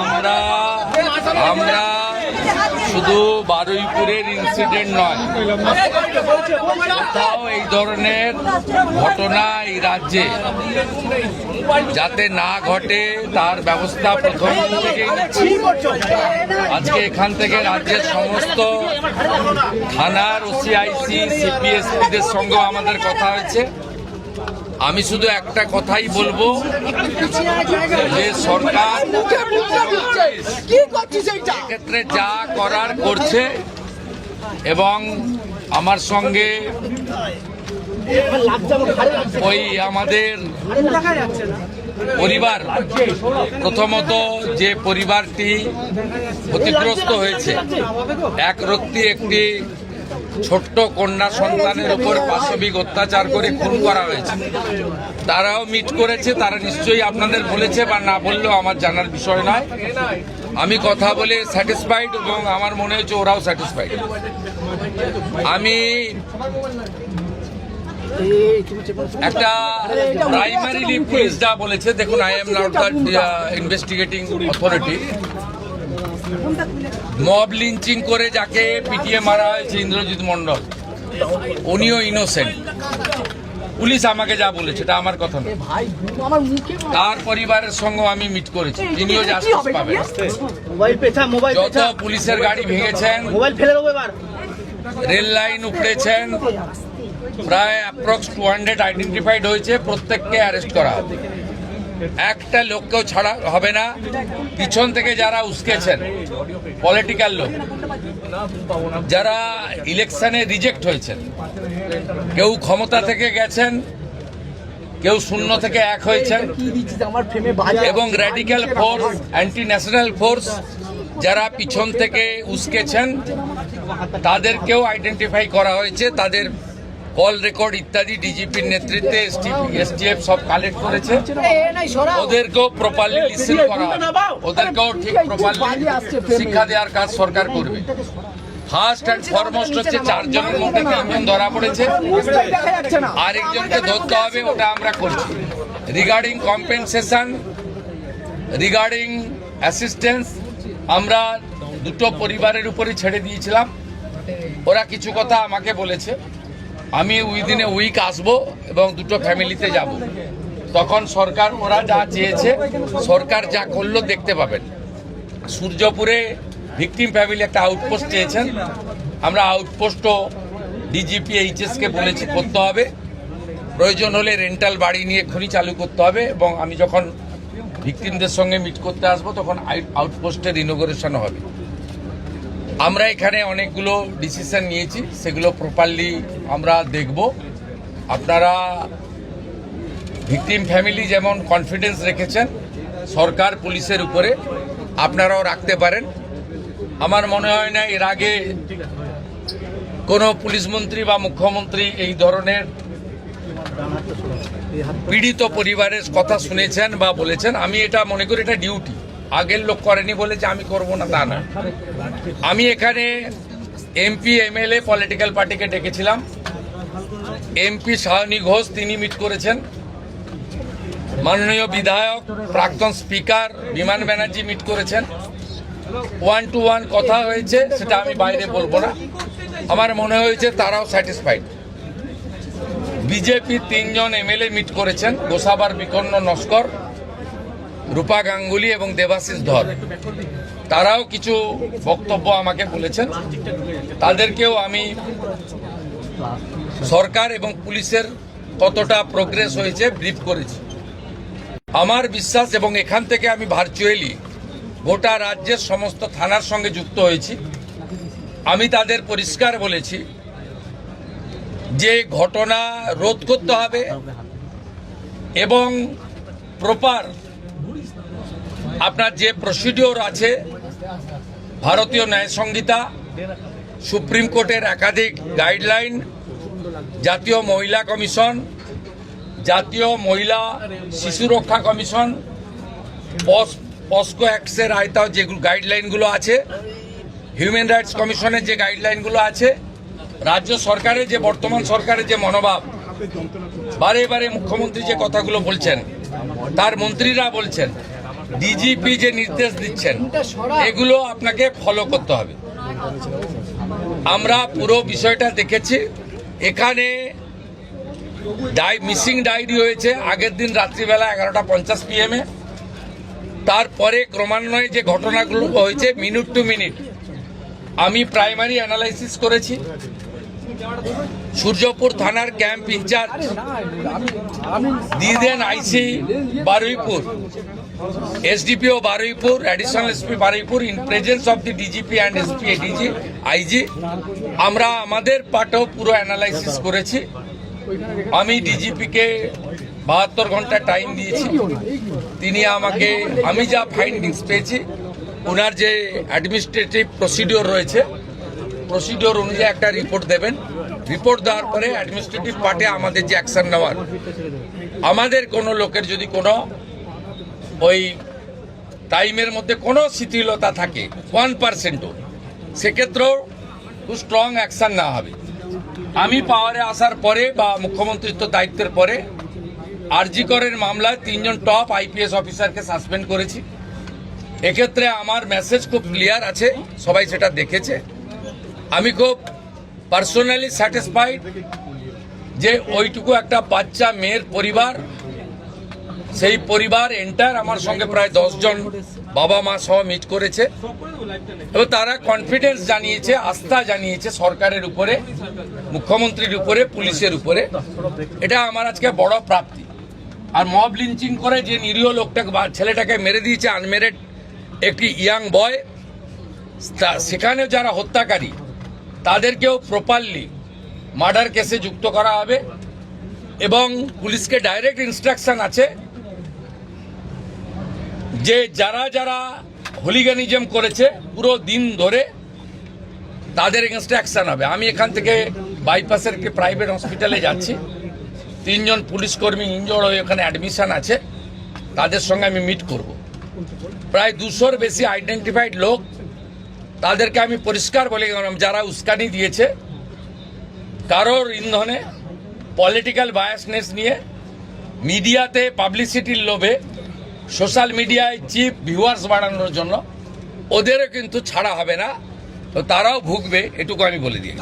আমরা আমরা শুধু বারুইপুরের ইনসিডেন্ট নয়, কোথাও এই ধরনের ঘটনা এই রাজ্যে যাতে না ঘটে তার ব্যবস্থা প্রথম থেকেই নিচ্ছি। আজকে এখান থেকে রাজ্যের সমস্ত থানার ওসিআইসি সিপিএসপিদের সঙ্গে আমাদের কথা হয়েছে। আমি শুধু একটা কথাই বলবো যে সরকার ক্ষেত্রে যা করার করছে এবং আমার সঙ্গে ওই আমাদের পরিবার, প্রথমত যে পরিবারটি ক্ষতিগ্রস্ত হয়েছে, একরত্তি একটি ছোট্ট কন্যা সন্তানের উপর পাশবিক অত্যাচার করে খুন করা হয়েছে, তারাও মিট করেছে। তারা নিশ্চয়ই আপনাদের বলেছে বা না বললেও আমার জানার বিষয় নয়। আমি কথা বলে স্যাটিসফাইড এবং আমার মনে হচ্ছে ওরাও স্যাটিসফাইড। আমি একটা প্রাইমারিলি পুলিশ যা বলেছে, দেখুন, I am not the investigating authority. Mob lynching করে যাকে পিটিয়ে মারা হয়েছে ইন্দ্রজিৎ মণ্ডল, উনিও ইনোসেন্ট। পুলিশ আমাকে যা বলেছে এটা আমার কথা নয়। তার পরিবারের সঙ্গে আমি মিট করেছি, তিনিও জাস্টিস পাবেন। যত পুলিশের গাড়ি ভেঙেছেন, রেল লাইন উপড়েছেন, প্রায় অ্যাপ্রক্স 200 আইডেন্টিফাইড হয়েছে, প্রত্যেককে অ্যারেস্ট করা হবে। একটা লোককেও ছাড়া হবে না। পিছন থেকে যারা উস্কেছেন, পলিটিক্যাল লোক যারা ইলেকশনে রিজেক্ট হয়েছেন, কেউ ক্ষমতা থেকে গেছেন, কেউ শূন্য থেকে এক হয়েছেন, এবং radical force, anti national force যারা পিছন থেকে উস্কেছেন, তাদেরকেও আইডেন্টিফাই করা হয়েছে। তাদের কল রেকর্ড ইত্যাদি ডিজিপির নেতৃত্বে এসটিএফ সব কালেক্ট করেছে। ওদেরকেও প্রপারলি লিসেন করা হবে, ওদেরকেও ঠিক প্রপারলি শিক্ষা দেওয়ার কাজ সরকার করবে। ফার্স্ট অ্যান্ড ফরমোস্ট হচ্ছে 4 জনের মধ্যে 3 জন ধরা পড়েছে, আরেকজনকে ধরতে হবে, ওটা আমরা করছি। রিগার্ডিং কম্পেনসেশন, রিগার্ডিং অ্যাসিস্ট্যান্স, আমরা দুটো পরিবারের উপরে ছেড়ে দিয়েছিলাম। ওরা কিছু কথা আমাকে বলেছে, আমি উইদিন এ উইক আসবো এবং দুটো ফ্যামিলিতে যাব। তখন সরকার, ওরা যা চেয়েছে, সরকার যা করলো দেখতে পাবেন। সূর্যপুরে ভিকটিম ফ্যামিলি একটা আউটপোস্ট চেয়েছেন, আমরা আউটপোস্টও ডিজিপি এইচএসকে বলেছি করতে হবে। প্রয়োজন হলে রেন্টাল বাড়ি নিয়ে এক্ষুনি চালু করতে হবে। এবং আমি যখন ভিকটিমদের সঙ্গে মিট করতে আসবো তখন আউটপোস্টের ইনোগ্রেশন হবে। আমরা এখানে অনেকগুলো ডিসিশন নিয়েছি, সেগুলো প্রপারলি আমরা দেখব। আপনারা ভিকটিম ফ্যামিলি যেমন কনফিডেন্স রেখেছেন সরকার পুলিশের উপরে, আপনারাও রাখতে পারেন। আমার মনে হয় না এর আগে কোনো পুলিশ মন্ত্রী বা মুখ্যমন্ত্রী এই ধরনের পীড়িত পরিবারের কথা শুনেছেন বা বলেছেন। আমি এটা মনে করি এটা ডিউটি, আগের লোক করেনি বলে যে আমি করব না তা না। আমি এখানে এমপি এমএলএ পলিটিক্যাল পার্টিকে ডেকেছিলাম। এমপি সায়নী ঘোষ তিনি মিট করেছেন, মাননীয় বিধায়ক প্রাক্তন স্পিকার বিমান ব্যানার্জি মিট করেছেন। 1-to-1 কথা হয়েছে, সেটা আমি বাইরে বলবো না। আমার মনে হয়েছে তারাও স্যাটিসফাইড। বিজেপির 3 জন এমএলএ মিট করেছেন, গোসাবার বিকর্ণ নস্কর, রূপা গাঙ্গুলি এবং দেবাশিস ধর। তারাও কিছু বক্তব্য আমাকে বলেছেন, তাদেরকেও আমি সরকার এবং পুলিশের কতটা প্রোগ্রেস হয়েছে ব্রিফ করেছি। আমার বিশ্বাস, এবং এখান থেকে আমি ভার্চুয়ালি গোটা রাজ্যের সমস্ত থানার সঙ্গে যুক্ত হয়েছি, আমি তাদের পরিষ্কার বলেছি যে ঘটনা রোধ করতে হবে এবং প্রপার আপনার যে প্রসিডিওর আছে, ভারতীয় ন্যায় সংহিতা, সুপ্রিম কোর্টের একাধিক গাইডলাইন, জাতীয় মহিলা কমিশন, জাতীয় মহিলা শিশু রক্ষা কমিশন, পস্কো অ্যাক্টসের আয়তাও যে গাইডলাইনগুলো আছে, হিউম্যান রাইটস কমিশনের যে গাইডলাইনগুলো আছে, রাজ্য সরকারের যে বর্তমান সরকারের যে মনোভাব, বারে বারে মুখ্যমন্ত্রী যে কথাগুলো বলছেন, তার মন্ত্রীরা বলছেন, ডিজিপি যে নির্দেশ দিচ্ছেন এগুলো আপনাকে ফলো করতে হবে। আমরা পুরো বিষয়টা দেখেছি। এখানে মিসিং ডায়েরি হয়েছে আগের দিন রাত্রিবেলা 11:50 PM। তারপরে ক্রমান্বয়ে যে ঘটনাগুলো হয়েছে মিনিট টু মিনিট আমি প্রাইমারি অ্যানালাইসিস করেছি। সূর্যপুর থানার ক্যাম্প ইনচার্জ দিদেন IC Baruipur, SDPO Baruipur, additional SP Baruipur in presence of the DGP and SP ADG IG আমরা আমাদের পার্টেও পুরো অ্যানালাইসিস করেছি। আমি ডিজিপিকে 72 ঘন্টা টাইম দিয়েছি। তিনি আমাকে আমি যা ফাইন্ডিংস পেয়েছি ওনার যে অ্যাডমিনিস্ট্রেটিভ প্রসিডিওর রয়েছে প্রসিডিওর অনুযায়ী একটা রিপোর্ট দেবেন। রিপোর্ট দেওয়ার পরে অ্যাডমিনিস্ট্রেটিভ পার্টে আমাদের যে অ্যাকশন নেওয়ার, আমাদের কোনো লোকের যদি কোনো ওই টাইমের মধ্যে কোনো শিথিলতা থাকে 1%ও, সেক্ষেত্রেও খুব স্ট্রং অ্যাকশন নেওয়া হবে। আমি পাওয়ারে আসার পরে বা মুখ্যমন্ত্রিত্ব দায়িত্বের পরে আরজি করের মামলায় 3 জন টপ আইপিএস অফিসারকে সাসপেন্ড করেছি। এক্ষেত্রে আমার মেসেজ খুব ক্লিয়ার আছে, সবাই সেটা দেখেছে। আমি খুব পার্সোনালি স্যাটিসফাইড যে ওইটুকু একটা বাচ্চা মেয়ের পরিবার, সেই পরিবার এন্টার আমার সঙ্গে প্রায় 10 জন বাবা মা সহ মিট করেছে এবং তারা কনফিডেন্স জানিয়েছে, আস্থা জানিয়েছে সরকারের উপরে, মুখ্যমন্ত্রীর উপরে, পুলিশের উপরে। এটা আমার আজকে বড় প্রাপ্তি। আর মব লিঞ্চিং করে যে নিরীহ লোকটাকে ছেলেটাকে মেরে দিয়েছে, আনমেরিড একটি ইয়াং বয়, সেখানে যারা হত্যাকারী তাদেরকেও প্রপারলি মার্ডার কেসে যুক্ত করা হবে এবং পুলিশকে ডাইরেক্ট ইনস্ট্রাকশন আছে যে যারা যারা হোলিগানিজম করেছে পুরো দিন ধরে তাদের এগেনস্টে অ্যাকশন হবে। আমি এখান থেকে বাইপাসের একটি প্রাইভেট হসপিটালে যাচ্ছি, 3 জন পুলিশ কর্মী ইনজোর্ড হয়ে ওখানে অ্যাডমিশন আছে, তাদের সঙ্গে আমি মিট করব। প্রায় 200-র বেশি আইডেন্টিফাইড লোক, তাদেরকে আমি পরিষ্কার বলে গেলাম যারা উস্কানি দিয়েছে কারোর ইন্ধনে, পলিটিক্যাল বায়াসনেস নিয়ে, মিডিয়াতে পাবলিসিটির লোভে, সোশ্যাল মিডিয়ায় চিপ ভিউয়ার্স বাড়ানোর জন্য ওদেরও কিন্তু ছাড়া হবে না, তো তারাও ভুগবে, এটুকু আমি বলে দিই।